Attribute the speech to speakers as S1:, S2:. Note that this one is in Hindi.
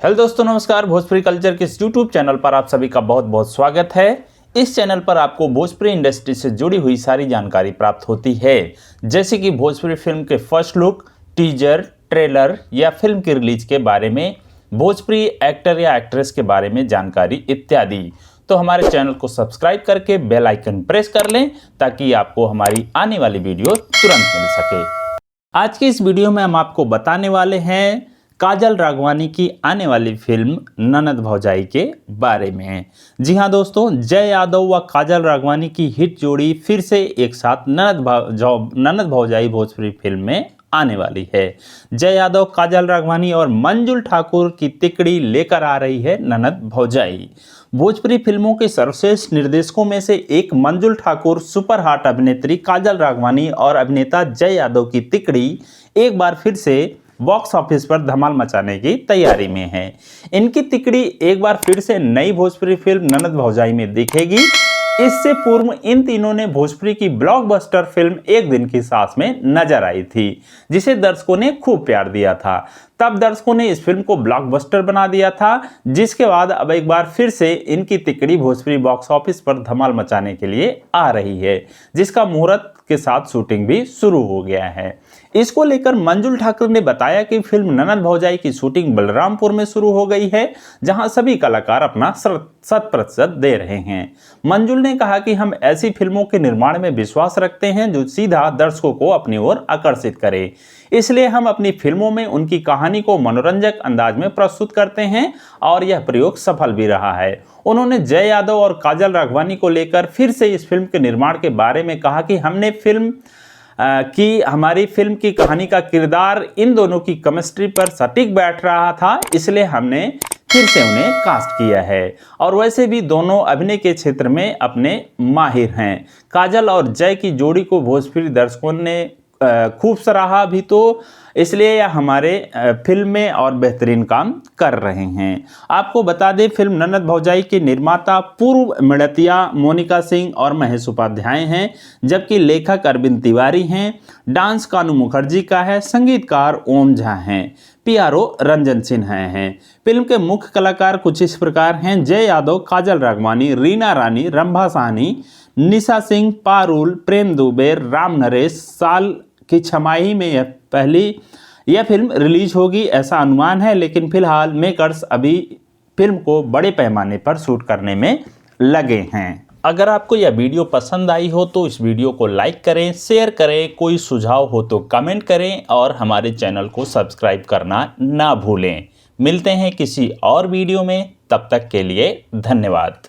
S1: हेलो दोस्तों, नमस्कार। भोजपुरी कल्चर के इस यूट्यूब चैनल पर आप सभी का बहुत बहुत स्वागत है। इस चैनल पर आपको भोजपुरी इंडस्ट्री से जुड़ी हुई सारी जानकारी प्राप्त होती है, जैसे कि भोजपुरी फिल्म के फर्स्ट लुक, टीजर, ट्रेलर या फिल्म की रिलीज के बारे में, भोजपुरी एक्टर या एक्ट्रेस के बारे में जानकारी इत्यादि। तो हमारे चैनल को सब्सक्राइब करके बेल आइकन प्रेस कर लें ताकि आपको हमारी आने वाली वीडियो तुरंत मिल सके। आज की इस वीडियो में हम आपको बताने वाले हैं काजल राघवानी की आने वाली फिल्म ननद भौजाई के बारे में। जी हाँ दोस्तों, जय यादव व काजल राघवानी की हिट जोड़ी फिर से एक साथ ननद भौजाई भोजपुरी फिल्म में आने वाली है। जय यादव, काजल राघवानी और मंजुल ठाकुर की तिकड़ी लेकर आ रही है ननद भौजाई। भोजपुरी फिल्मों के सर्वश्रेष्ठ निर्देशकों में से एक मंजुल ठाकुर, सुपर हॉट अभिनेत्री काजल राघवानी और अभिनेता जय यादव की तिकड़ी एक बार फिर से बॉक्स ऑफिस पर धमाल मचाने की तैयारी में है। इनकी तिकड़ी एक बार फिर से नई भोजपुरी फिल्म ननद भौजाई में दिखेगी। इससे पूर्व इन तीनों ने भोजपुरी की ब्लॉकबस्टर फिल्म एक दिन की सांस में नजर आई थी, जिसे दर्शकों ने खूब प्यार दिया था। तब दर्शकों ने इस फिल्म को ब्लॉकबस्टर बना दिया था, जिसके बाद अब एक बार फिर से इनकी तिकड़ी भोजपुरी बॉक्स ऑफिस पर धमाल मचाने के लिए आ रही है, जिसका मुहूर्त के साथ शूटिंग भी शुरू हो गया है। इसको लेकर मंजुल ठाकुर ने बताया कि फिल्म ननद भौजाई की शूटिंग बलरामपुर में शुरू हो गई है, जहां सभी कलाकार अपना 100% दे रहे हैं। मंजुल ने कहा कि हम ऐसी फिल्मों के निर्माण में विश्वास रखते हैं जो सीधा दर्शकों को अपनी ओर आकर्षित करे, इसलिए हम अपनी फिल्मों में उनकी कहानी को मनोरंजक अंदाज में प्रस्तुत करते हैं और यह प्रयोग सफल भी रहा है। उन्होंने जय यादव और काजल राघवानी को लेकर फिर से इस फिल्म के निर्माण के बारे में कहा कि हमने हमारी फिल्म की कहानी का किरदार इन दोनों की केमिस्ट्री पर सटीक बैठ रहा था, इसलिए हमने फिर से उन्हें कास्ट किया है। और वैसे भी दोनों अभिनय के क्षेत्र में अपने माहिर हैं। काजल और जय की जोड़ी को भोजपुरी दर्शकों ने खूब सराहा भी, तो इसलिए यह हमारे फिल्म में और बेहतरीन काम कर रहे हैं। आपको बता दें, फिल्म ननद भौजाई के निर्माता पूर्व मिड़तिया मोनिका सिंह और महेश उपाध्याय हैं, जबकि लेखक अरविंद तिवारी हैं। डांस कानू मुखर्जी का है, संगीतकार ओम झा हैं, PRO रंजन सिन्हा हैं। फिल्म के मुख्य कलाकार कुछ इस प्रकार हैं: जय यादव, काजल राघवानी, रीना रानी, रंभा साहनी, निशा सिंह, पारुल, प्रेम दुबे, राम नरेश। साल की छमाही में यह फिल्म रिलीज होगी ऐसा अनुमान है, लेकिन फिलहाल मेकर्स अभी फिल्म को बड़े पैमाने पर शूट करने में लगे हैं। अगर आपको यह वीडियो पसंद आई हो तो इस वीडियो को लाइक करें, शेयर करें, कोई सुझाव हो तो कमेंट करें और हमारे चैनल को सब्सक्राइब करना ना भूलें। मिलते हैं किसी और वीडियो में, तब तक के लिए धन्यवाद।